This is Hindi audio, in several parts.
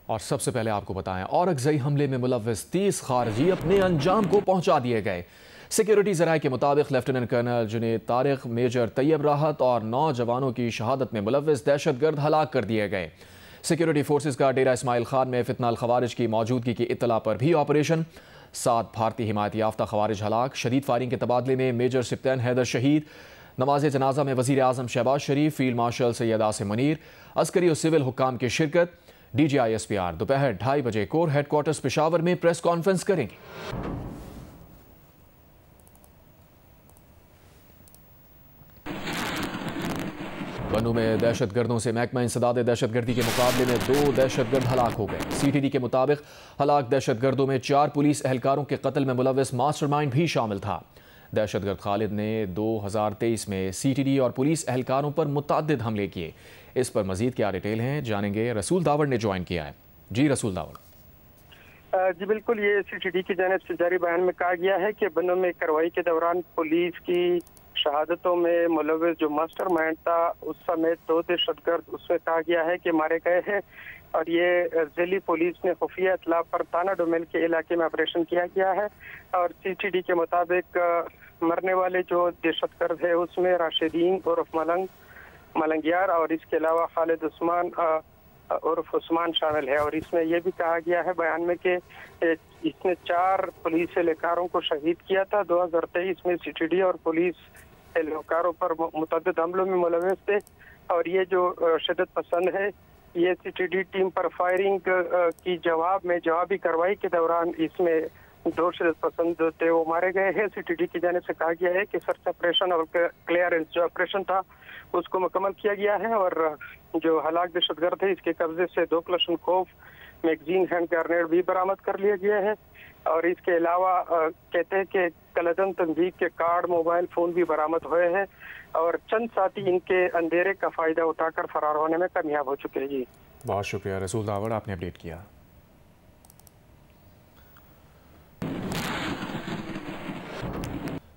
और सबसे पहले आपको बताएं, औरकजई हमले में मुलव्विस 30 खारजी अपने अंजाम को पहुंचा दिए गए। सिक्योरिटी जराये के मुताबिक lieutenant colonel Junaid Tariq, major Tayyab Rahat और 9 जवानों की शहादत में मुलव्विस दहशतगर्द हलाक कर दिए गए। सिक्योरिटी फोर्सेज का डेरा इस्माइल खान में फितनाल खवारिज की मौजूदगी की इत्तला पर भी ऑपरेशन। 7 भारतीय हिमायत याफ्ता खवारिज हलाक। शदीद फायरिंग के तबादले में मेजर सिप्तैन हैदर शहीद। नमाज जनाजा में वज़ीर आज़म शहबाज शरीफ, फील्ड मार्शल सैयद आसिम मुनीर, अस्करी और सिविल हुक्काम की शिरकत। DGI-SPR दोपहर 2:30 बजे कोर हेडक्वार्टर्स पेशावर में प्रेस कॉन्फ्रेंस करेंगे। बनू में दहशतगर्दों से महकमा इंसदाद दहशतगर्दी के मुकाबले में 2 दहशतगर्द हलाक हो गए। CTD के मुताबिक हलाक दहशतगर्दों में 4 पुलिस एहलकारों के कत्ल में मुलव्विस मास्टरमाइंड भी शामिल था। दहशतगर्द खालिद ने 2023 में CTD और पुलिस एहलकारों पर मुतअद्दिद हमले किए। इस पर मजीद क्या डिटेल हैं जानेंगे। रसूल दावड़ ने ज्वाइन किया है। जी रसूल दावड़। जी बिल्कुल, ये CTD की जानिब से जारी बयान में कहा गया है कि बनू में कार्रवाई के दौरान पुलिस की शहादतों में मुलव्विस जो मास्टरमाइंड था उस समय 2 दहशतगर्द उसमें कहा गया है कि मारे गए हैं। और ये जिली पुलिस ने खुफिया इतला पर ताना डोमेल के इलाके में ऑपरेशन किया गया है। और CTD के मुताबिक मरने वाले जो दहशतगर्द है उसमें राशिदीन उर्फ मलंगियार और इसके अलावा खालिद उस्मान उर्फ उस्मान शामिल है। और इसमें यह भी कहा गया है बयान में कि इसने 4 पुलिस एहलकारों को शहीद किया था। 2023 में CTD और पुलिस एहलकारों पर मुतअद्दिद हमलों में मुलव्विस थे। और ये जो शिद्दत पसंद है ये CTD टीम पर फायरिंग की जवाबी कार्रवाई के दौरान इसमें 2 शिद्दत पसंद थे वो मारे गए हैं। CTD की जानिब से कहा गया है कि सर्च ऑपरेशन और क्लियरेंस जो ऑपरेशन था उसको मुकम्मल किया गया है। और जो हलाक दहशतगर्द है इसके कब्जे से 2 क्लशनकोफ मैगजीन हैंड ग्रेनेड भी बरामद कर लिया गया है। और इसके अलावा कहते हैं कि कलदम तंजीब के कार्ड, मोबाइल फोन भी बरामद हुए हैं। और चंद साथी इनके अंधेरे का फायदा उठाकर फरार होने में कामयाब हो चुके हैं। जी बहुत शुक्रिया रसूल दावड़, आपने अपडेट किया।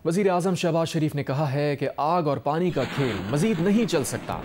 वज़ीर आज़म शहबाज शरीफ ने कहा है कि आग और पानी का खेल मजीद नहीं चल सकता।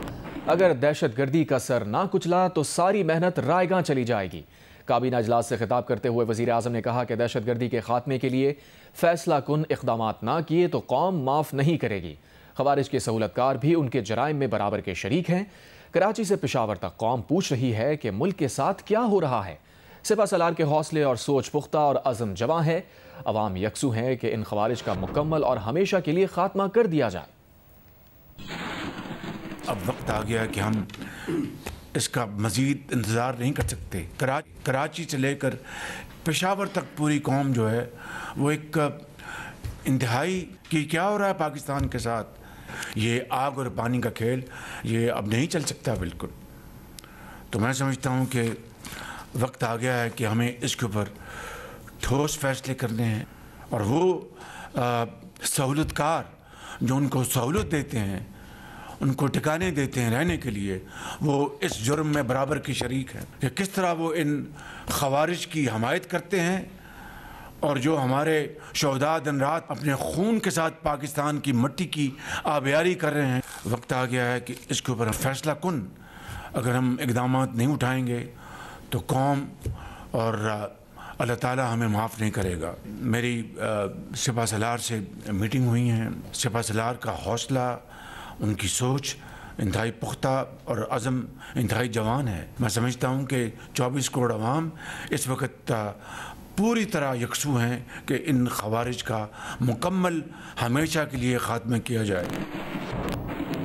अगर दहशतगर्दी का सर ना कुचला तो सारी मेहनत रायगां चली जाएगी। काबीना इजलास से खिताब करते हुए वज़ीर आज़म ने कहा कि दहशतगर्दी के खात्मे के लिए फैसला कुन इक़दामात ना किए तो कौम माफ़ नहीं करेगी। खवारिज के सहूलतकार भी उनके जराइम में बराबर के शरीक हैं। कराची से पेशावर तक कौम पूछ रही है कि मुल्क के साथ क्या हो रहा है। सिपा सलार के हौसले और सोच पुख्ता और अज़म जवां है। अवाम यकसू हैं कि इन खवारिज का मुकम्मल और हमेशा के लिए खात्मा कर दिया जाए। अब वक्त आ गया कि हम इसका मज़ीद इंतज़ार नहीं कर सकते। कराची से लेकर पेशावर तक पूरी कौम जो है वो एक इंतहाई कि क्या हो रहा है पाकिस्तान के साथ, ये आग और पानी का खेल ये अब नहीं चल सकता बिल्कुल। तो मैं समझता हूँ कि वक्त आ गया है कि हमें इसके ऊपर ठोस फैसले करने हैं। और वो सहूलतकार जो उनको सहूलत देते हैं, उनको ठिकाने देते हैं रहने के लिए, वो इस जुर्म में बराबर की शरीक है कि किस तरह वो इन खवारिज की हमायत करते हैं। और जो हमारे शहदा दिन रात अपने खून के साथ पाकिस्तान की मिट्टी की आबियारी कर रहे हैं। वक्त आ गया है कि इसके ऊपर फैसला कुन अगर हम इक़दाम नहीं उठाएंगे तो कौम और अल्लाह ताला हमें माफ़ नहीं करेगा। मेरी सिपा सलार से मीटिंग हुई हैं। सिपा सलार का हौसला, उनकी सोच इंतहाई पुख्ता और अज़म इंतहाई जवान है। मैं समझता हूँ कि 24 करोड़ अवाम इस वक्त पूरी तरह यकसू हैं कि इन खवारिज का मुकम्मल हमेशा के लिए ख़ात्मा किया जाए।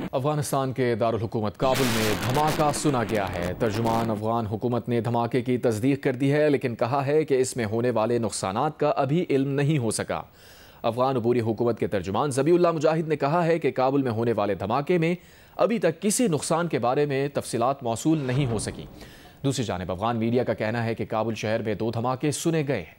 अफगानिस्तान के दारुल हुकूमत काबुल में धमाका सुना गया है। तर्जुमान अफगान हुकूमत ने धमाके की तस्दीक कर दी है, लेकिन कहा है कि इसमें होने वाले नुकसानात का अभी इल्म नहीं हो सका। अफगान अबूरी हुकूमत के तर्जुमान ज़बीउल्लाह मुजाहिद ने कहा है कि काबुल में होने वाले धमाके में अभी तक किसी नुकसान के बारे में तफसीलात मौसूल नहीं हो सकी। दूसरी जानिब अफगान मीडिया का कहना है कि काबुल शहर में 2 धमाके सुने गए हैं।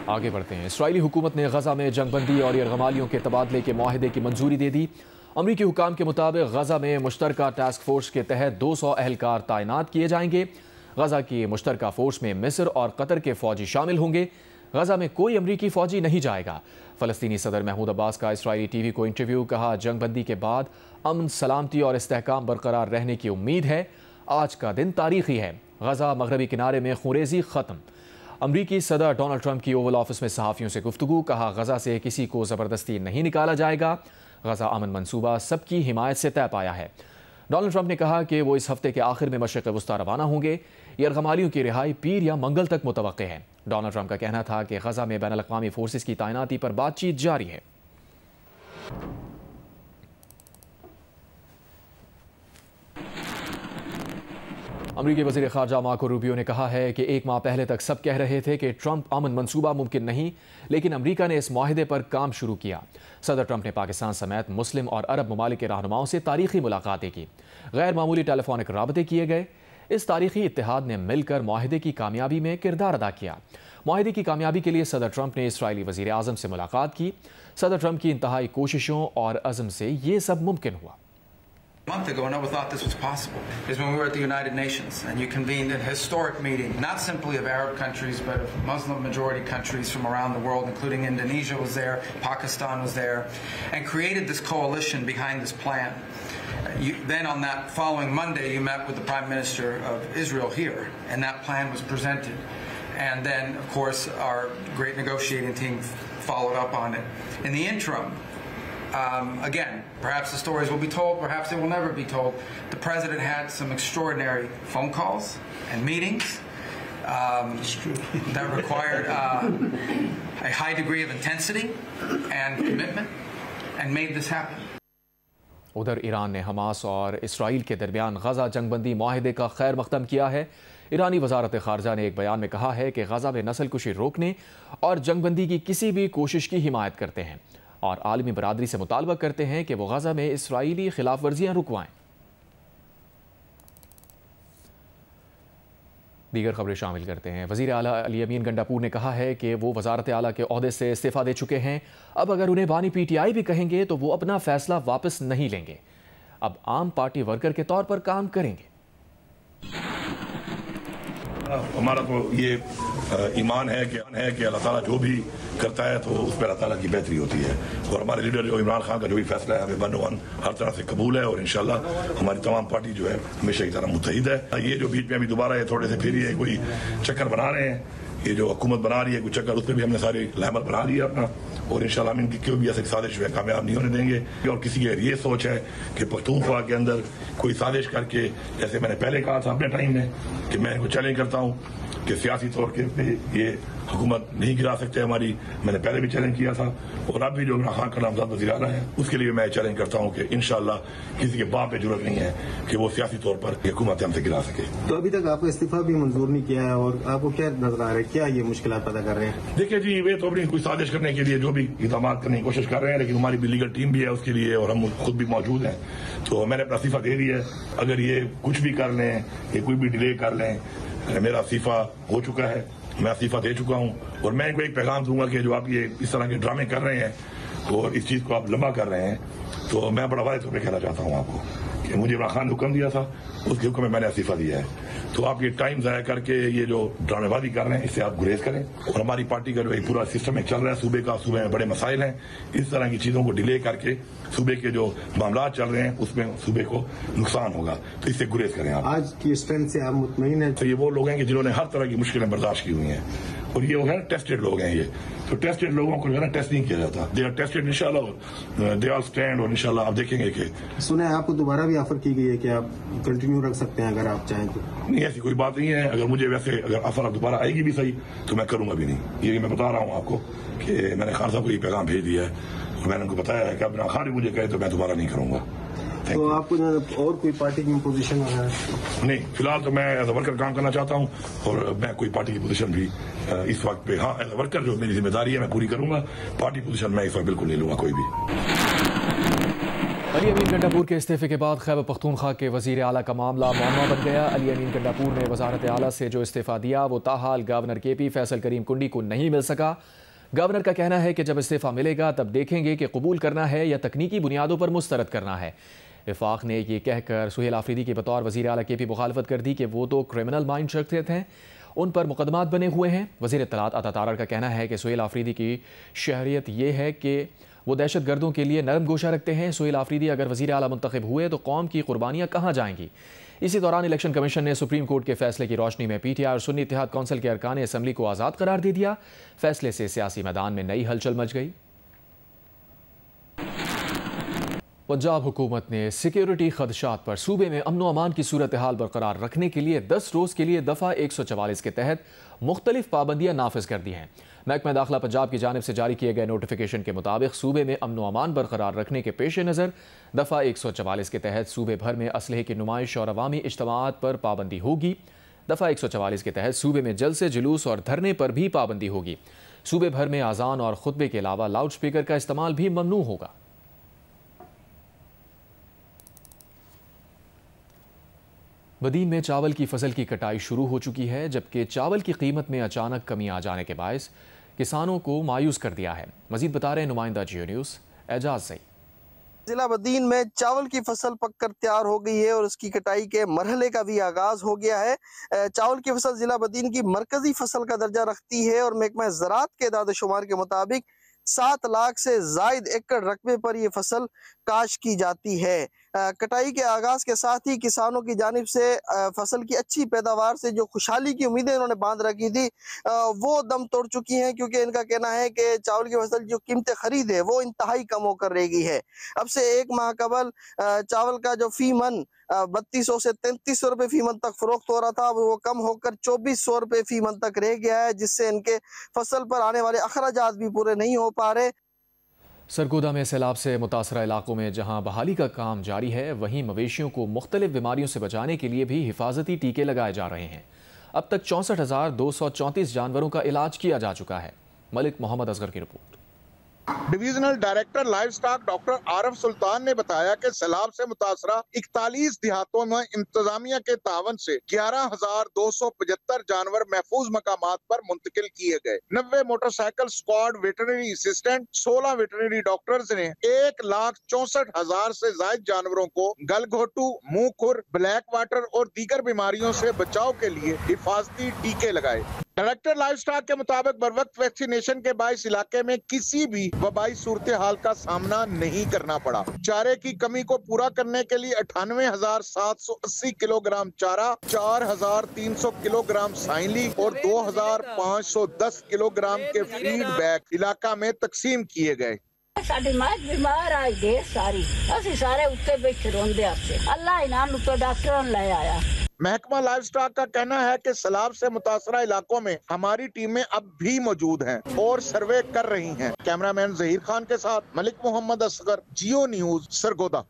आगे बढ़ते हैं। इसराइली हुकूमत ने गजा में जंगबंदी और यरगमालियों के तबादले के मुआहदे की मंजूरी दे दी। अमरीकी हुकाम के मुताबिक गजा में मुश्तरका टास्क फोर्स के तहत 200 एहलकार तैनात किए जाएंगे। गजा की मुश्तरका फोर्स में मिस्र और कतर के फौजी शामिल होंगे। गजा में कोई अमरीकी फौजी नहीं जाएगा। फ़लस्तीनी सदर महमूद अब्बास का इसराइली टीवी को इंटरव्यू। कहा, जंगबंदी के बाद अमन, सलामती और इस्तेहकाम बरकरार रहने की उम्मीद है। आज का दिन तारीखी है। गजा मगरबी किनारे में खुरेजी खत्म। अमरीकी सदर डोनाल्ड ट्रंप की ओवल ऑफिस में सहाफ़ियों से गुफ्तगू। कहा, गजा से किसी को ज़बरदस्ती नहीं निकाला जाएगा। गजा अमन मंसूबा सबकी हिमायत से तय पाया है। डोनाल्ड ट्रंप ने कहा कि वो इस हफ्ते के आखिर में मशरिक़ वस्ता रवाना होंगे। यरगमालियों की रिहाई पीर या मंगल तक मुतवक्के है। डोनाल्ड ट्रंप का कहना था कि गजा में बैनुल अक़वामी फोर्सेस की तैनाती पर बातचीत जारी है। अमरीकी वज़ीर ख़ारजा मार्को रूबियो ने कहा है कि एक माह पहले तक सब कह रहे थे कि ट्रंप अमन मंसूबा मुमकिन नहीं, लेकिन अमरीका ने इस मुआहिदे पर काम शुरू किया। सदर ट्रंप ने पाकिस्तान समेत मुस्लिम और अरब ममालिक के रहनुमाओं से तारीखी मुलाकातें की। गैर मामूली टेलीफोनिक राबते किए गए। इस तारीखी इत्तेहाद ने मिलकर मुआहिदे की कामयाबी में किरदार अदा किया। मुआहिदे की कामयाबी के लिए सदर ट्रंप ने इसराइली वज़ीर आज़म से मुलाकात की। सदर ट्रंप की इंतहाई कोशिशों और अज़म से ये सब मुमकिन हुआ। A month ago, no one thought this was possible. Is when we were at the United Nations and you convened a historic meeting, not simply of Arab countries, but of Muslim-majority countries from around the world, including Indonesia was there, Pakistan was there, and created this coalition behind this plan. Then on that following Monday, you met with the Prime Minister of Israel here, and that plan was presented. And then, of course, our great negotiating team followed up on it. In the interim, again, perhaps the stories will be told, perhaps they will never be told. The president had some extraordinary phone calls and meetings that required a high degree of intensity and commitment and made this happen. उधर ईरान ने हमास और इसराइल के दरमियान गजा जंगबंदी मुआहिदे का खैर मकदम किया है। ईरानी वजारत खारजा ने एक बयान में कहा है कि गजा में नस्ल कुशी रोकने और जंगबंदी की किसी भी कोशिश की हिमायत करते हैं और आलमी बरादरी से मुतालबा करते हैं कि वो गजा में इसराइली खिलाफ वर्जियाँ रुकवाएं। दीगर खबरें शामिल करते हैं। वज़ीर आला अली अमीन गंडापुर ने कहा है कि वो वज़ारत आला के ओहदे से इस्तीफ़ा दे चुके हैं। अब अगर उन्हें बानी PTI भी कहेंगे तो वो अपना फैसला वापस नहीं लेंगे। अब आम पार्टी वर्कर के तौर पर काम करेंगे। हमारा तो ये ईमान है कि अल्लाह ताला जो भी करता है तो उस पर अल्लाह ताला की बेहतरी होती है और हमारे लीडर जो इमरान खान का जो भी फैसला है हमें 1-1 हर तरह से कबूल है और इंशाल्लाह हमारी तमाम पार्टी जो है हमेशा की तरह मुत्तहिद है। ये जो बीच में अभी दोबारा ये थोड़े से फिर ये कोई चक्कर बना रहे हैं, ये जो हुकूमत बना रही है कोई चक्कर, उस पर भी हमने सारी लामल बना लिया अपना और इंशाल्लाह हम इनकी क्यों भी ऐसी साजिश जो है कामयाब नहीं होने देंगे। और किसी की ये सोच है कि पख्तूनख्वा के अंदर कोई साजिश करके, जैसे मैंने पहले कहा था अपने टाइम में कि मैं इनको चैलेंज करता हूँ कि सियासी तौर पे ये हुकूमत नहीं गिरा सकते हमारी, मैंने पहले भी चैलेंज किया था और अब भी जो इमरान खान का नामजद वज़ीर आला है उसके लिए मैं चैलेंज करता हूँ कि इंशाल्लाह किसी के बाप पे जरूरत नहीं है कि वो सियासी तौर पर हुकूमत हमसे गिरा सके। तो अभी तक आपको इस्तीफा भी मंजूर नहीं किया है और आपको क्या नजर आ रहा है, क्या ये मुश्किल पैदा कर रहे हैं? देखिए जी, वे तो अपनी कोई साजिश करने के लिए जो भी इक़दाम करने की कोशिश कर रहे हैं, लेकिन हमारी भी लीगल टीम भी है उसके लिए और हम खुद भी मौजूद हैं। तो मैंने अपना इस्तीफा दे दिया है। अगर ये कुछ भी कर लें या कोई भी डिले कर लें, मेरा इस्तीफा हो चुका है, मैं इस्तीफा दे चुका हूं और मैं इनको एक पैगाम दूंगा कि जो आप ये इस तरह के ड्रामे कर रहे हैं और इस चीज को आप लंबा कर रहे हैं, तो मैं बड़ा वायदे तौर पर कहना चाहता हूं आपको कि मुझे इमरान खान ने हुक्म दिया था, उसके हुक्म में मैंने इस्तीफा दिया है। तो आप ये टाइम ज़ाया करके ये जो ड्रामेबाजी कर रहे हैं इससे आप गुरेज करें। और हमारी पार्टी का जो एक पूरा सिस्टम एक चल रहा है सूबे में बड़े मसाइल हैं, इस तरह की चीज़ों को डिले करके सूबे के जो मामला चल रहे हैं उसमें सूबे को नुकसान होगा, तो इससे गुरेज करें आप। आज की स्ट्रेंथ से आप मुतमईन हैं? तो ये वो लोग हैं कि जिन्होंने हर तरह की मुश्किलें बर्दाश्त की हुई हैं और ये वो है टेस्टेड लोग हैं। ये तो टेस्टेड लोगों को जो है ना टेस्ट नहीं किया जाता, दे आर टेस्टेड इंशाल्लाह, दे आर स्टैंड और इंशाल्लाह आप देखेंगे कि सुना है आपको दोबारा भी ऑफर की गई है कि आप कंटिन्यू रख सकते हैं अगर आप चाहें तो? नहीं, ऐसी कोई बात नहीं है। अगर मुझे वैसे अगर ऑफर दोबारा आएगी भी सही तो मैं करूंगा भी नहीं। ये मैं बता रहा हूँ आपको कि मैंने खान साहब को ये पैगाम भेज दिया है और मैंने उनको बताया है कि अब खान भी मुझे कहे तो मैं दोबारा नहीं करूंगा। तो आपको और कोई पार्टी की पोजीशन है? नहीं, फिलहाल तो मैं एज ए वर्कर काम करना चाहता हूँ और मैं कोई पार्टी की पोजीशन भी इस वक्त पे, हाँ एज ए वर्कर जो मेरी जिम्मेदारी है मैं पूरी करूंगा। पार्टी पोजीशन मैं इस वक्त बिल्कुल नहीं लूंगा कोई भी। अली अमीन गंडापुर के इस्तीफे के बाद खैबर पख्तूनख्वा के वज़ीर आला का मामला मामला बन गया। अली अमीन गंडापुर ने वज़ारत आला से जो इस्तीफ़ा दिया वो ताहाल गवर्नर KP फैसल करीम कुंडी को नहीं मिल सका। गवर्नर का कहना है कि जब इस्तीफ़ा मिलेगा तब देखेंगे कि कबूल करना है या तकनीकी बुनियादों पर मुस्तरद करना है। वफाक ने यह कहकर सुहेल आफरीदी के बतौर वज़ीर आला KP मुखालफत कर दी कि वो तो क्रिमिनल माइंड रखते थे उन पर मुकदमात बने हुए हैं। वज़ीर इत्तलात अता तारड़ का कहना है कि सुहेल आफरीदी की शहरियत ये है कि वो दहशत गर्दों के लिए नरम गोशा रखते हैं। सुहेल आफरीदी अगर वज़ीर आला मुंतखब हुए तो कौम की कुर्बानियाँ कहाँ जाएंगी। इसी दौरान इलेक्शन कमीशन ने सुप्रीम कोर्ट के फैसले की रोशनी में PTI और सुन्नी इत्तेहाद कौंसिल के अरकान असम्बली को आज़ाद करार दे दिया। फैसले से सियासी मैदान में नई हलचल मच गई। पंजाब हुकूमत ने सिक्योरिटी खदशात पर सूबे में अमन व अमान की सूरत हाल बरकरार रखने के लिए 10 रोज़ के लिए दफ़ा 144 के तहत मुख्तलिफ पाबंदियाँ नाफिज कर दी हैं। महकमा दाखिला पंजाब की जानिब से जारी किए गए नोटिफिकेशन के मुताबिक सूबे में अमन व अमान बरकरार रखने के पेश नज़र दफ़ा 144 के तहत सूबे भर में असलहे की नुमाइश और अवामी इज्तिमाआत पर पाबंदी होगी। दफ़ा 144 के तहत सूबे में जलसे, जुलूस और धरने पर भी पाबंदी होगी। सूबे भर में आज़ान और खुतबे के अलावा लाउड स्पीकर का इस्तेमाल भी ममनू होगा। बदीन में चावल की फसल की कटाई शुरू हो चुकी है, जबकि चावल की कीमत में अचानक कमी आ जाने के बायस किसानों को मायूस कर दिया है। मजीद बता रहे हैं नुमाइंदा जियो न्यूज़ एजाज सईद। जिला बदीन में चावल की फसल पककर तैयार हो गई है और उसकी कटाई के मरहले का भी आगाज हो गया है। चावल की फसल जिला बदीन की मरकजी फसल का दर्जा रखती है और महकमा ज़राअत के दाद-ओ-शुमार के मुताबिक 7 लाख से जायद एकड़ रकबे पर यह फसल काश की जाती है। कटाई के आगाज के साथ ही किसानों की जानिब से फसल की अच्छी पैदावार से जो खुशहाली की उम्मीदें इन्होंने बांध रखी थी वो दम तोड़ चुकी हैं, क्योंकि इनका कहना है कि चावल की फसल जो कीमत खरीद है वो इंतहाई कम होकर रह गई है। अब से 1 माह कबल चावल का जो फी मन 3200 से 3300 रुपये फी मन तक फरोख्त हो रहा था, वो कम होकर 2400 रुपये फी मन तक रह गया है, जिससे इनके फसल पर आने वाले अखराजात भी पूरे नहीं हो पा रहे। सरगोदा में सैलाब से मुतासरा इलाकों में जहां बहाली का काम जारी है, वहीं मवेशियों को मुख्तलिफ बीमारियों से बचाने के लिए भी हिफाजती टीके लगाए जा रहे हैं। अब तक 64,234 जानवरों का इलाज किया जा चुका है। मलिक मोहम्मद असगर की रिपोर्ट। Divisional director live stock doctor Arif Sultan ने बताया कि सैलाब से मुतासरा 41 देहातों में इंतजामिया के तावन से 11,275 जानवर महफूज मकामात पर मुंतकिल किए गए। 90 motorcycle squad, veterinary assistant, 16 veterinary doctors ने 1,64,000 से ज्यादा जानवरों को गलघोटू, मुंह खुर, ब्लैक वाटर और दीगर बीमारियों से बचाव के लिए हिफाजती टीके लगाए। डायरेक्टर लाइव स्टॉक के मुताबिक बरवक्त वैक्सीनेशन के बायस इलाके में किसी भी वबाई सूरत हाल का सामना नहीं करना पड़ा। चारे की कमी को पूरा करने के लिए 98,780 किलोग्राम चारा, 4,300 किलोग्राम साइली और 2,510 किलोग्राम के फीड बैग इलाका में तकसीम किए गए। साडी मां बीमार आई ढेर सारी, असि सारे उत्ते बैठे रोंदे आपसे, अल्लाह इनाम तो डॉक्टर ले आया। महकमा लाइव स्टॉक का कहना है कि सैलाब से मुतासरा इलाकों में हमारी टीमें अब भी मौजूद हैं और सर्वे कर रही हैं। कैमरामैन जहीर खान के साथ मलिक मोहम्मद असगर, जियो न्यूज, सरगोदा।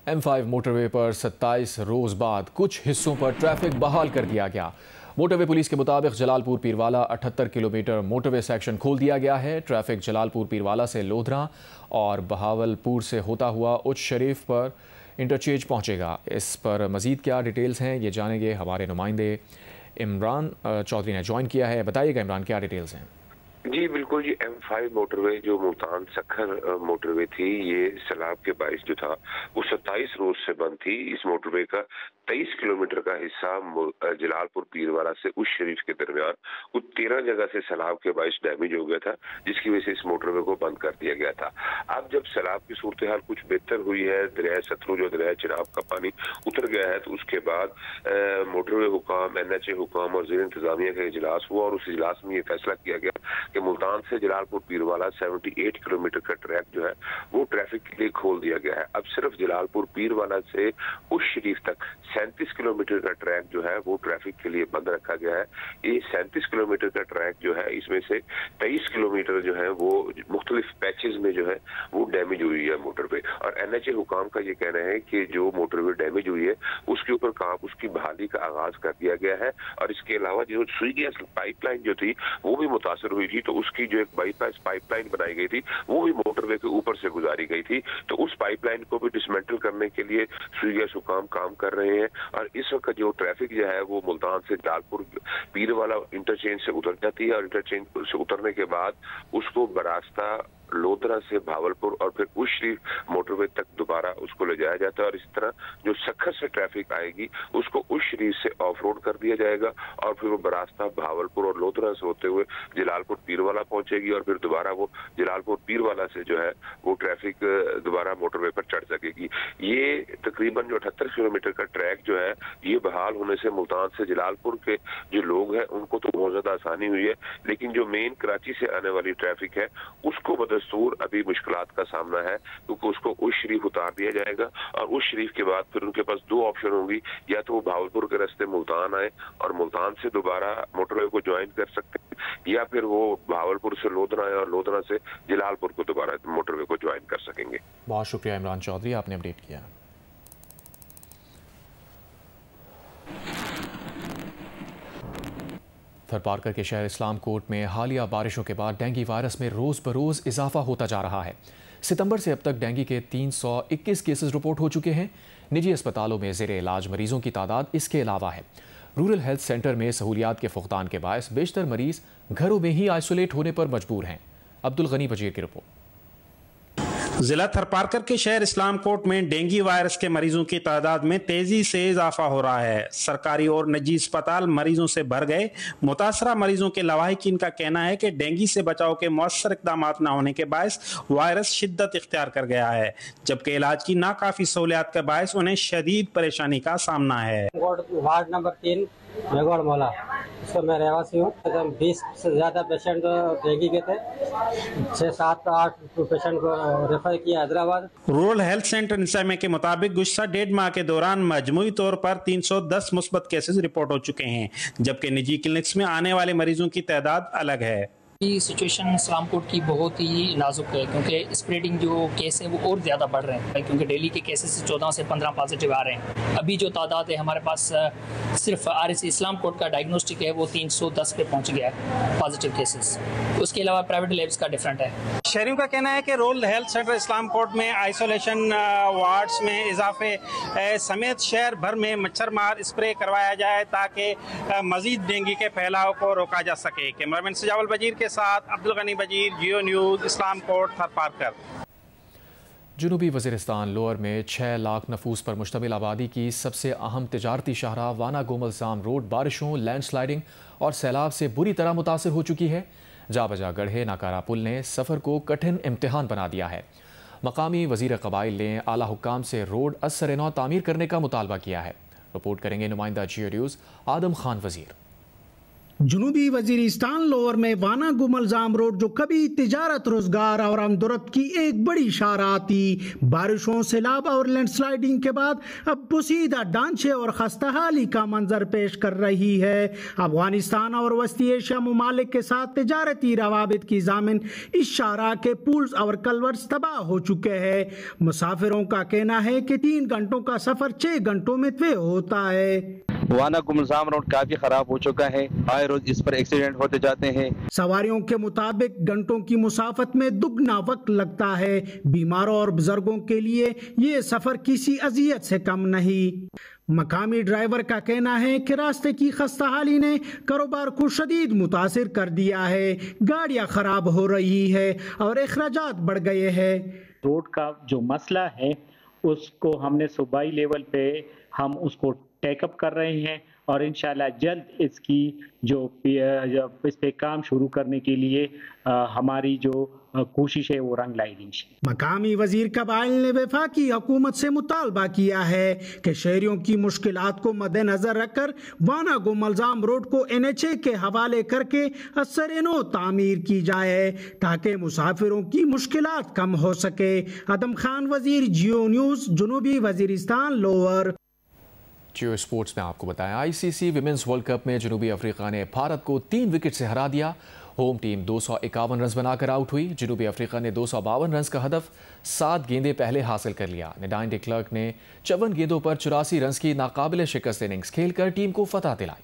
M5 मोटरवे पर 27 रोज बाद कुछ हिस्सों पर ट्रैफिक बहाल कर दिया गया। मोटरवे पुलिस के मुताबिक Jalalpur Pirwala 78 kilometre motorway section खोल दिया गया है। ट्रैफिक जलालपुर पीरवाला से लोधरा और बहावलपुर से होता हुआ उच्च शरीफ पर इंटरचेंज पहुंचेगा। इस पर मजीद क्या डिटेल्स हैं, ये जानेंगे हमारे नुमाइंदे इमरान चौधरी ने ज्वाइन किया है। बताइएगा इमरान, क्या डिटेल्स हैं? जी बिल्कुल जी, M5 मोटरवे जो मुल्तान सखर मोटरवे थी, ये सैलाब के बाइस जो था वो 27 रोज से बंद थी। इस मोटरवे का 23 किलोमीटर का हिस्सा जलालपुर पीरवाला से उस शरीफ के दरमियान कुछ 13 जगह से सैलाब के बाइस डैमेज हो गया था, जिसकी वजह से इस मोटरवे को बंद कर दिया गया था। अब जब सैलाब की सूरत हाल कुछ बेहतर हुई है, दरिया सतलुज और दरिया चिनाब का पानी उतर गया है, तो उसके बाद मोटरवे हुकाम, NHA हुकाम और ज़िला इंतजामिया का इजलास हुआ और उस इजलास में ये फैसला किया गया कि मुल्तान से जलालपुर पीरवाला 78 किलोमीटर का ट्रैक जो है वो ट्रैफिक के लिए खोल दिया गया है। अब सिर्फ जलालपुर पीरवाला से उस शरीफ तक 37 किलोमीटर का ट्रैक जो है वो ट्रैफिक के लिए बंद रखा गया है। ये 37 किलोमीटर का ट्रैक जो है, इसमें से 23 किलोमीटर जो है वो मुख्तलिफ पैचेज में जो है वो डैमेज हुई है मोटरवे। और NHA हुकाम का ये कहना है कि जो मोटरवे डैमेज हुई है उसके ऊपर काम, उसकी बहाली का आगाज कर दिया गया है। और इसके अलावा जो सुई गैस पाइपलाइन जो थी वो भी मुतासर हुई थी, तो उसकी जो एक बाईपास पाइपलाइन बनाई गई थी वो भी मोटरवे के ऊपर से गुजारी गई थी। तो उस पाइपलाइन को भी डिसमेंटल करने के लिए सुई गैस हुकाम काम कर रहे हैं। और इस वक्त जो ट्रैफिक जो है वो मुल्तान से जलालपुर पीरवाला इंटरचेंज से उतर जाती है और इंटरचेंज से उतरने के बाद उसको बरास्ता लोधरा से भावलपुर और फिर उस शरीफ मोटरवे तक दोबारा उसको ले जाया जाता है। और इस तरह जो सखर से ट्रैफिक आएगी उसको उस शरीफ से ऑफ रोड कर दिया जाएगा और फिर वो बरास्ता भावलपुर और लोधरा से होते हुए जलालपुर पीरवाला पहुंचेगी और फिर दोबारा वो जलालपुर पीरवाला से जो है वो ट्रैफिक दोबारा मोटरवे पर चढ़ सकेगी। ये तकरीबन जो 78 किलोमीटर का ट्रैक जो है ये बहाल होने से मुल्तान से जलालपुर के जो लोग हैं उनको तो बहुत ज्यादा आसानी हुई है, लेकिन जो मेन कराची से आने वाली ट्रैफिक है उसको बदस्तूर अभी मुश्किलात का सामना है, क्योंकि उसको उस शरीफ उतार दिया जाएगा और उस शरीफ के बाद फिर उनके पास दो ऑप्शन होंगी, या तो वो भावलपुर के रास्ते मुल्तान आए और मुल्तान से दोबारा मोटरवे को ज्वाइन कर सकते हैं, या फिर वो भावलपुर से लोधरा आए और लोधरा से जलालपुर को दोबारा मोटरवे को ज्वाइन कर सकेंगे। बहुत शुक्रिया इमरान चौधरी, आपने अपडेट किया। थरपारकर के शहर इस्लाम कोट में हालिया बारिशों के बाद डेंगू वायरस में रोज़ बरोज़ इजाफा होता जा रहा है। सितंबर से अब तक डेंगू के 321 केसेस रिपोर्ट हो चुके हैं। निजी अस्पतालों में ज़ेरे इलाज मरीजों की तादाद इसके अलावा है। रूरल हेल्थ सेंटर में सहूलियात के फुकदान के बायस बेशतर मरीज घरों में ही आइसोलेट होने पर मजबूर हैं। अब्दुल गनी वजीर की रिपोर्ट। जिला थरपारकर के शहर इस्लाम कोट में डेंगू वायरस के मरीजों की तादाद में तेजी से इजाफा हो रहा है। सरकारी और निजी अस्पताल मरीजों से भर गए। मुतासरा मरीजों के लवाहिकीन का कहना है कि डेंगू से बचाव के मौसर इकदाम न होने के बायस वायरस शिद्दत इख्तियार कर गया है, जबकि इलाज की नाकाफी सहूलियात के बायस उन्हें शदीद परेशानी का सामना है। वार्ड नंबर 3 मेघोड़ मोला, इसका मैं रहवासी हूँ। 20 से ज़्यादा पेशेंट डेंगू के थे, 6, 7, 8 पेशेंट को रेफर किया हैदराबाद। रूरल हेल्थ सेंटर इंसामे के मुताबिक गुज़श्ता 1.5 माह के दौरान मजमूई तौर पर 310 मुस्बत केसेस रिपोर्ट हो चुके हैं, जबकि निजी क्लिनिक्स में आने वाले मरीजों की तादाद अलग है। सिचुएशन इस्लाम कोट की बहुत ही नाजुक है, क्योंकि स्प्रेडिंग जो केस है वो और ज़्यादा बढ़ रहे हैं, क्योंकि डेली के केसेस 14 से 15 पॉजिटिव आ रहे हैं। अभी जो तादाद है हमारे पास सिर्फ RSC इस्लाम कोट का डायग्नोस्टिक है वो 310 पे पहुंच गया है पॉजिटिव केसेस। उसके अलावा प्राइवेट लैब्स का डिफरेंट है। शहरियों का कहना है कि रूरल हेल्थ सेंटर इस्लाम कोट में आइसोलेशन वार्ड्स में इजाफे समेत शहर भर में मच्छर मार स्प्रे करवाया जाए ताकि मजीद डेंगू के फैलाव को रोका जा सके। कैमरामैन सजावल वजीर के साथ अब्दुल गनी वजीर, जियो न्यूज़, इस्लाम कोट, थरपारकर। जनूबी वज़ीरिस्तान लोअर में 6 लाख नफूस पर मुश्तमिल आबादी की सबसे अहम तिजारती शाहराह वाना गोमलजाम रोड बारिशों, लैंडस्लाइडिंग और सैलाब से बुरी तरह मुतासर हो चुकी है। जाबजा गढ़े नाकारा पुल ने सफ़र को कठिन इम्तिहान बना दिया है। मकामी वज़ीर क़बाइल ने आला हुक्काम से रोड असर-ए-नौ तामीर करने का मुतालबा किया है। रिपोर्ट करेंगे नुमाइंदा जियो न्यूज़ आदम खान वज़ीर। जनूबी वजीरिस्तान लोअर में वाना गुमलजाम रोड जो कभी तिजारत, रोजगार और आमदोरफ्त की एक बड़ी शाहराह थी, बारिशों, सैलाब और लैंडस्लाइडिंग के बाद अब पोसीदा ढांचे और खस्ताहाली का मंजर पेश कर रही है। अफगानिस्तान और वस्ती एशिया ममालिक के साथ तिजारती रवाबित की जामिन इस शाहराह के पुल्स और कलवर्स तबाह हो चुके हैं। मुसाफिरों का कहना है कि 3 घंटों का सफर 6 घंटों में तय होता है। वाना गुमलजाम रोड काफी खराब हो चुका है, आए रोज इस पर एक्सीडेंट होते जाते हैं। सवारियों के मुताबिक घंटों की मुसाफत में दुगना वक्त लगता है। बीमारों और बुजुर्गों के लिए ये सफर किसी अजियत से कम नहीं। मकामी ड्राइवर का कहना है कि रास्ते की खस्ताहाली ने कारोबार को शदीद मुतासिर कर दिया है। गाड़ियां खराब हो रही है और अखराजात बढ़ गए हैं। रोड का जो मसला है उसको हमने सूबाई लेवल पे हम उसको टेकअप कर रहे हैं और इंशाल्लाह जल्द इसकी इस पे काम शुरू करने के लिए हमारी जो कोशिश है वो रंग लाएगी। मकामी वजीर कबाइल ने वफाकी हुकूमत से मुतालबा किया है कि शहरियों की मुश्किलात को मद्देनजर रखकर वाना गुमलजाम रोड को NHA के हवाले करके असर-ए-नौ तामीर की जाए ताकि मुसाफिरों की मुश्किलात कम हो सके। आदम खान वजीर, जियो न्यूज़, जनूबी वजीरिस्तान लोअर। जियो स्पोर्ट्स में आपको बताया ICC विमेंस वर्ल्ड कप में जनूबी अफ्रीका ने भारत को 3 विकेट से हरा दिया। होम टीम 251 रन बनाकर आउट हुई। जनूबी अफ्रीका ने 252 रन का हदफ 7 गेंदें पहले हासिल कर लिया। नेडाइन डे क्लर्क ने 54 गेंदों पर 84 रन की नाकाबिले शिकस्त इनिंग्स खेलकर टीम को फतह दिलाई।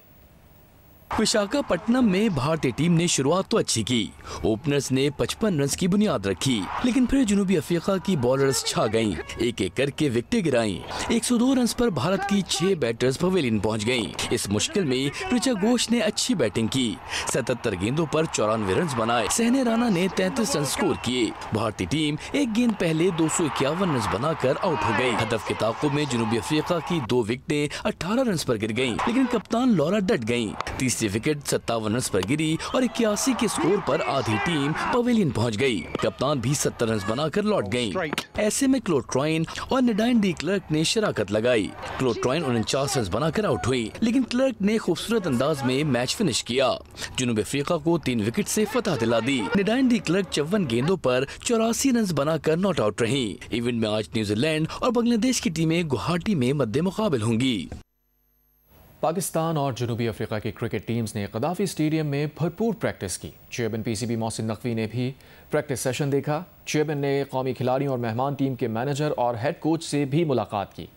विशाखापट्टनम में भारतीय टीम ने शुरुआत तो अच्छी की। ओपनर्स ने 55 रन की बुनियाद रखी, लेकिन फिर जनूबी अफ्रीका की बॉलर्स छा गईं, एक एक करके विकेटें गिराईं। 102 रन पर भारत की 6 बैटर्स पवेलियन पहुंच गईं। इस मुश्किल में ऋचा घोष ने अच्छी बैटिंग की, 77 गेंदों पर 94 रन बनाए। सहने राणा ने 33 रन स्कोर किए। भारतीय टीम एक गेंद पहले 251 रन बनाकर आउट हो गयी। हदफ के ताक़ुब में जनूबी अफ्रीका की 2 विकेटें 18 रन पर गिर गयी, लेकिन कप्तान लॉरा डट गयी। तीसरी विकेट 57 रन पर गिरी और 81 के स्कोर पर आधी टीम पवेलियन पहुंच गई। कप्तान भी 70 रन बनाकर लौट गयी। ऐसे में क्लोड ट्रॉइन और नेडाइन डी क्लर्क ने शराकत लगाई। क्लोड ट्रॉइन 49 रन बनाकर आउट हुई, लेकिन क्लर्क ने खूबसूरत अंदाज में मैच फिनिश किया। जनूबी अफ्रीका को 3 विकेट से फतह दिला दी। नेडाइन डी क्लर्क 54 गेंदों पर 84 रन बनाकर नॉट आउट रही। इवेंट में आज न्यूजीलैंड और बांग्लादेश की टीमें गुवाहाटी में मद्दे मुकाबिल होंगी। पाकिस्तान और जनूबी अफ्रीका की क्रिकेट टीम्स ने कदाफी स्टेडियम में भरपूर प्रैक्टिस की। चेयरमैन पीसीबी मोहसिन नकवी ने भी प्रैक्टिस सेशन देखा। चेयरमैन ने कौमी खिलाड़ियों और मेहमान टीम के मैनेजर और हेड कोच से भी मुलाकात की।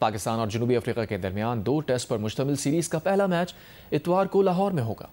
पाकिस्तान और जनूबी अफ्रीका के दरमियान 2 टेस्ट पर मुश्तमिल सीरीज का पहला मैच इतवार को लाहौर में होगा।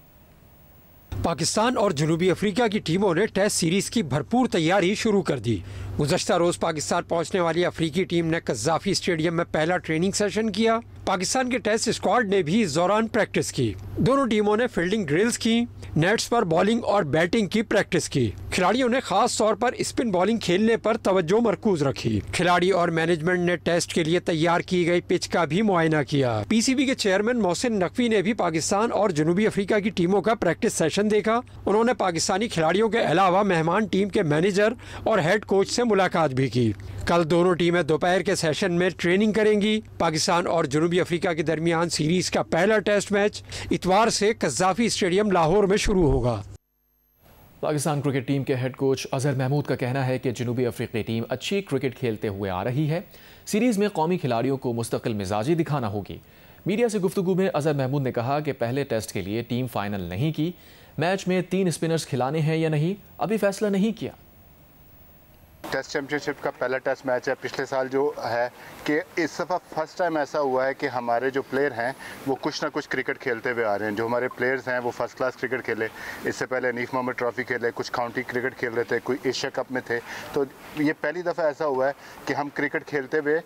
पाकिस्तान और जनूबी अफ्रीका की टीमों ने टेस्ट सीरीज की भरपूर तैयारी शुरू कर दी। गुज़श्ता रोज पाकिस्तान पहुंचने वाली अफ्रीकी टीम ने कज़ाफी स्टेडियम में पहला ट्रेनिंग सेशन किया। पाकिस्तान के टेस्ट स्क्वाड ने भी इस दौरान प्रैक्टिस की। दोनों टीमों ने फील्डिंग ड्रिल्स की, नेट्स पर बॉलिंग और बैटिंग की प्रैक्टिस की। खिलाड़ियों ने खास तौर पर स्पिन बॉलिंग खेलने पर तवज्जो मरकूज रखी। खिलाड़ी और मैनेजमेंट ने टेस्ट के लिए तैयार की गई पिच का भी मुआयना किया। पीसीबी के चेयरमैन मोहसिन नकवी ने भी पाकिस्तान और जनूबी अफ्रीका की टीमों का प्रैक्टिस सेशन देखा। उन्होंने पाकिस्तानी खिलाड़ियों के अलावा मेहमान टीम के मैनेजर और हेड कोच से मुलाकात भी की। कल दोनों टीमें दोपहर के सेशन में ट्रेनिंग करेंगी। पाकिस्तान और जनूबी अफ्रीका के दरमियान सीरीज का पहला टेस्ट मैच इतवार से कज़ाफी स्टेडियम लाहौर में शुरू होगा। पाकिस्तान क्रिकेट टीम के हेड कोच अजहर महमूद का कहना है कि जनूबी अफ्रीकी टीम अच्छी क्रिकेट खेलते हुए आ रही है। सीरीज में कौमी खिलाड़ियों को मुस्तकिल मिजाजी दिखाना होगी। मीडिया से गुफ्तगू में अजहर महमूद ने कहा कि पहले टेस्ट के लिए टीम फाइनल नहीं की। मैच में 3 स्पिनर्स खिलाने हैं या नहीं, अभी फैसला नहीं किया। टेस्ट चैंपियनशिप का पहला टेस्ट मैच है। पिछले साल जो है कि इस दफ़ा फर्स्ट टाइम ऐसा हुआ है कि हमारे जो प्लेयर हैं वो कुछ ना कुछ क्रिकेट खेलते हुए आ रहे हैं। जो हमारे प्लेयर्स हैं वो फर्स्ट क्लास क्रिकेट खेले। इससे पहले हनीफ मोहम्मद ट्रॉफी खेले, कुछ काउंटी क्रिकेट खेल रहे थे, कोई एशिया कप में थे। तो ये पहली दफ़ा ऐसा हुआ है कि हम क्रिकेट खेलते हुए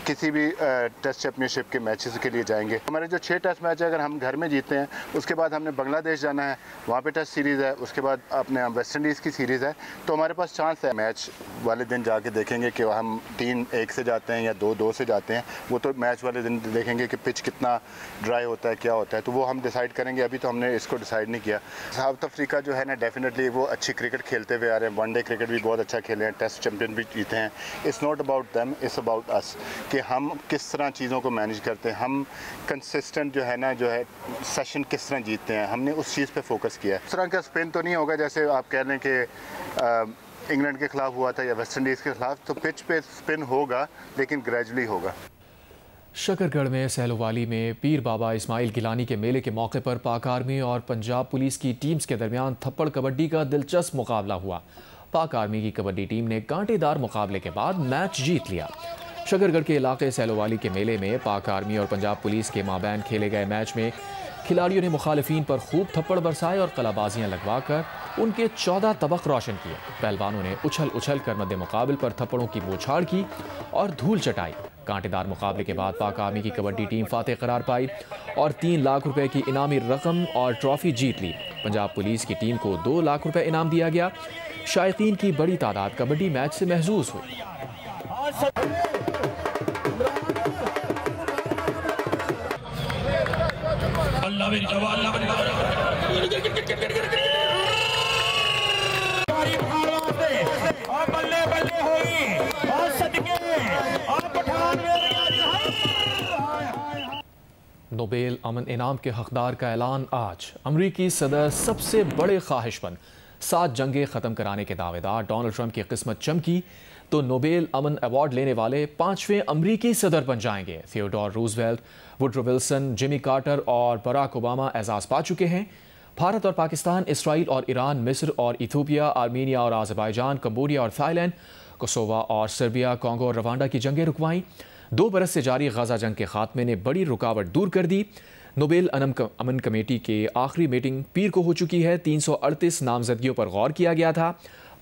किसी भी टेस्ट चैंपियनशिप के मैचेस के लिए जाएंगे। हमारे जो 6 टेस्ट मैच है, अगर हम घर में जीतते हैं, उसके बाद हमने बांग्लादेश जाना है, वहाँ पर टेस्ट सीरीज़ है, उसके बाद अपने वेस्ट इंडीज़ की सीरीज़ है। तो हमारे पास चांस है। मैच वाले दिन जाके देखेंगे कि हम 3-1 से जाते हैं या 2-2 से जाते हैं। वो तो मैच वाले दिन देखेंगे कि पिच कितना ड्राई होता है, क्या होता है, तो वो हम डिसाइड करेंगे। अभी तो हमने इसको डिसाइड नहीं किया। साउथ अफ्रीका जो है ना, डेफिनेटली वो अच्छी क्रिकेट खेलते हुए आ रहे हैं। वनडे क्रिकेट भी बहुत अच्छा खेले हैं, टेस्ट चैंपियन भी जीते हैं। It's not about them, it's about us कि हम किस तरह चीज़ों को मैनेज करते हैं। हम कंसिस्टेंट जो है ना, जो है सेशन किस तरह जीतते हैं, हमने उस चीज़ पर फोकस किया है। इस तरह का स्पिन तो नहीं होगा जैसे आप कह रहे हैं कि इंग्लैंड के खिलाफ हुआ था या वेस्ट इंडीज़ के खिलाफ। तो पिच पे स्पिन होगा, लेकिन ग्रेजुअली होगा। शकरगढ़ में सैलोवाली में पीर बाबा इस्माइल गिलानी के मेले के मौके पर पाक आर्मी और पंजाब पुलिस की टीम्स के दरमियान थप्पड़ कबड्डी का दिलचस्प मुकाबला हुआ। पाक आर्मी की कबड्डी टीम ने कांटेदार मुकाबले के बाद मैच जीत लिया। शकरगढ़ के इलाके सैलोवाली के मेले में पाक आर्मी और पंजाब पुलिस के माबैन खेले गए मैच में खिलाड़ियों ने मुखालिफिन पर खूब थप्पड़ बरसाए और कलाबाजियां लगवाकर उनके 14 तबक रोशन किए। पहलवानों ने उछल उछल कर मद्दे मुकाबिल पर थप्पड़ों की बौछार की और धूल चटाई। कांटेदार मुकाबले के बाद पाक आर्मी की कबड्डी टीम फातेह करार पाई और 3 लाख रुपए की इनामी रकम और ट्रॉफी जीत ली। पंजाब पुलिस की टीम को 2 लाख रुपए इनाम दिया गया। शायकीन की बड़ी तादाद कबड्डी मैच से महजूज हुई। नोबेल अमन इनाम के हकदार का ऐलान आज। अमरीकी सदर सबसे बड़े ख्वाहिशमंद, 7 जंगें ख़त्म कराने के दावेदार डोनाल्ड ट्रंप की किस्मत चमकी तो नोबेल अमन अवार्ड लेने वाले 5वें अमरीकी सदर बन जाएंगे। Theodore Roosevelt, Woodrow Wilson, Jimmy Carter और बराक ओबामा एजाज़ पा चुके हैं। भारत और पाकिस्तान, इसराइल और ईरान, मिस्र और इथियोपिया, आर्मीनिया और आज़रबाईजान, कंबोडिया और थाईलैंड, कोसोवा और सर्बिया, कांगो और रवांडा की जंगें रुकवाईं। 2 बरस से जारी गजा जंग के खात्मे ने बड़ी रुकावट दूर कर दी। नोबेल अमन कमेटी की आखिरी मीटिंग पीर को हो चुकी है। 338 नामजदगियों पर गौर किया गया था।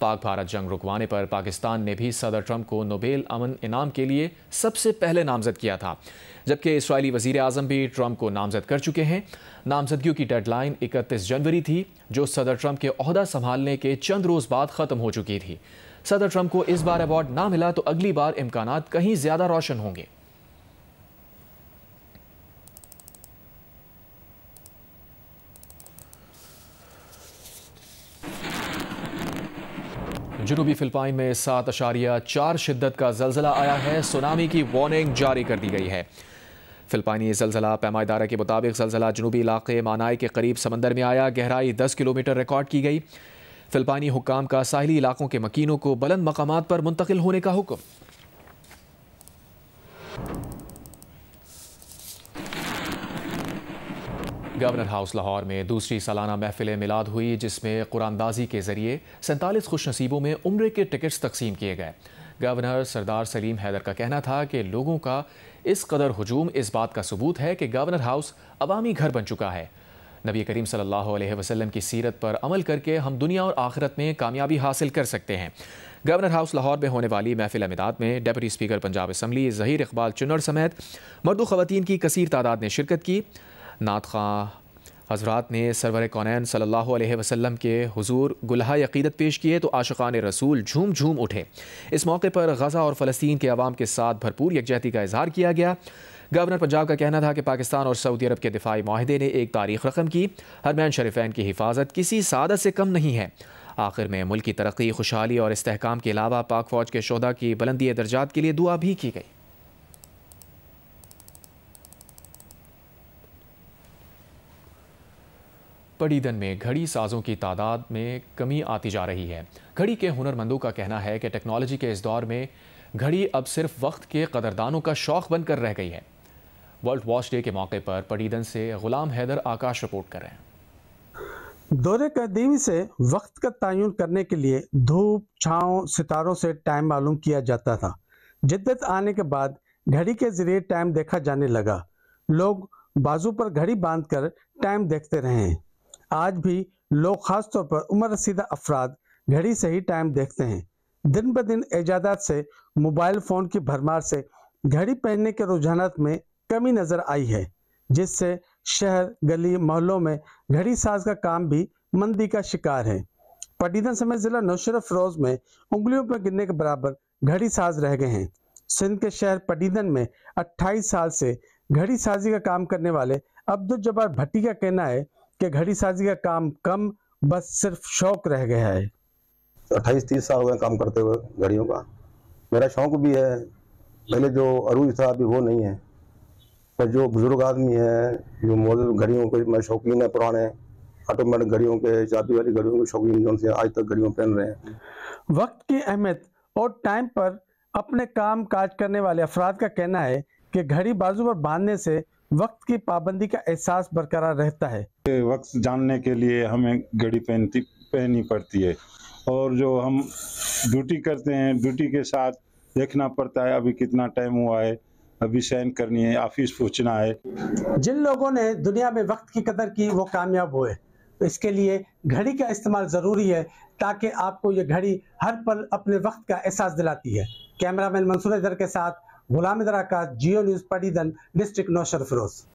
पाक भारत जंग रुकवाने पर पाकिस्तान ने भी सदर ट्रंप को नोबेल अमन इनाम के लिए सबसे पहले नामजद किया था, जबकि इस्राएली वज़ीर आज़म भी ट्रंप को नामजद कर चुके हैं। नामजदगियों की डेडलाइन 31 जनवरी थी, जो सदर ट्रंप के ओहदा संभालने के चंद रोज़ बाद ख़त्म हो चुकी थी। सदर ट्रंप को इस बार अवार्ड ना मिला तो अगली बार इम्कानात कहीं ज़्यादा रोशन होंगे। जनूबी फिलिपाइन में 7.4 शिद्दत का ज़लज़ला आया है। सुनामी की वार्निंग जारी कर दी गई है। फिलिपाइनी ज़लज़ला पैमाइदारा के मुताबिक ज़लज़ला जनूबी इलाके मानाई के करीब समंदर में आया। गहराई 10 किलोमीटर रिकॉर्ड की गई। फिलिपाइनी हुक्काम का साहिली इलाकों के मकीनों को बुलंद मकामात पर मुंतकिल होने का हुक्म। गवर्नर हाउस लाहौर में दूसरी सालाना महफिल मिलाद हुई, जिसमें कुरानदाजी के जरिए 47 खुशनसीबों में उम्रे के टिकट्स तकसीम किए गए। गवर्नर सरदार सलीम हैदर का कहना था कि लोगों का इस कदर हुजूम इस बात का सबूत है कि गवर्नर हाउस अवामी घर बन चुका है। नबी करीम सल्लल्लाहु अलैहि वसल्लम की सीरत पर अमल करके हम दुनिया और आखिरत में कामयाबी हासिल कर सकते हैं। गवर्नर हाउस लाहौर में होने वाली महफिल मिलाद में deputy speaker Punjab assembly Zaheer Iqbal Chunnar समेत मर्द व ख़वातीन की कसीर तादाद ने शिरकत की। नात ख़ां हज़रात ने सरवर कौनैन सल्लल्लाहु अलैहि वसल्लम के हुजूर गुलहा अक़ीदत पेश किए तो आशिक़ान रसूल झूम झूम उठे। इस मौके पर गज़ा और फ़लस्तीन के अवाम के साथ भरपूर यकजहती का इजहार किया गया। गवर्नर पंजाब का कहना था कि पाकिस्तान और सऊदी अरब के दिफाई माहिदे ने एक तारीख़ रकम की। हरमैन शरीफैन की हिफाजत किसी सादत से कम नहीं है। आखिर में मुल्क की तरक्की, खुशहाली और इस्तेहकाम के अलावा पाक फ़ौज के शोहदा की बुलंदी दर्जात के लिए दुआ भी की गई। पड़ीदन में घड़ी साजों की तादाद में कमी आती जा रही है। घड़ी के हुनरमंदों का कहना है कि टेक्नोलॉजी के इस दौर में घड़ी अब सिर्फ वक्त के कदरदानों का शौक़ बनकर रह गई है। वर्ल्ड वॉच डे के मौके पर पड़ीदन से गुलाम हैदर आकाश रिपोर्ट कर रहे हैं। दौरे कदीमी से वक्त का तयन करने के लिए धूप, छाँव, सितारों से टाइम मालूम किया जाता था। जिद्दत आने के बाद घड़ी के जरिए टाइम देखा जाने लगा। लोग बाजू पर घड़ी बांधकर टाइम देखते रहे हैं। आज भी लोग खास तौर पर उम्र रसीदा अफराद घड़ी से ही टाइम देखते हैं। दिन ब दिन इजादात से मोबाइल फ़ोन की भरमार से घड़ी पहनने के रुझानात में कमी नज़र आई है, जिससे शहर, गली, मोहल्लों में घड़ी साज का काम भी मंदी का शिकार है। पटीदन समेत ज़िला नौशेरा फ़िरोज़ में उंगलियों पर गिनने के बराबर घड़ी साज रह गए हैं। सिंध के शहर पटीदन में 28 साल से घड़ी साजी का काम करने वाले अब्दुल जब्बार भट्टी का कहना है कि घड़ी साजी का काम कम, बस सिर्फ शौक रह गया है। 28-30 साल हो गए काम करते हुए घड़ियों का। मेरा शौक भी है, पहले जो अरूज था अभी वो नहीं है, पर जो बुजुर्ग आदमी है, जो मौजूद घड़ियों के शौकीन है, पुराने ऑटोमेटिक घड़ियों के, चाबी वाली घड़ियों के शौकीन, जो उनसे आज तक घड़ियों पहन रहे हैं। वक्त की अहमियत और टाइम पर अपने काम काज करने वाले अफराद का कहना है कि घड़ी बाजू पर बांधने से वक्त की पाबंदी का एहसास बरकरार रहता है। वक्त जानने के लिए हमें घड़ी पहननी पड़ती है, और जो हम ड्यूटी करते हैं, ड्यूटी के साथ देखना पड़ता है अभी कितना टाइम हुआ है, अभी साइन करनी है, ऑफिस पहुंचना है। जिन लोगों ने दुनिया में वक्त की कदर की वो कामयाब हुए, तो इसके लिए घड़ी का इस्तेमाल ज़रूरी है, ताकि आपको ये घड़ी हर पल अपने वक्त का एहसास दिलाती है। कैमरामैन मंसूर हैदर के साथ गुलाम हैदर आकाश, जियो न्यूज़, पटीदन, डिस्ट्रिक्ट नौशेरा फ़िरोज़।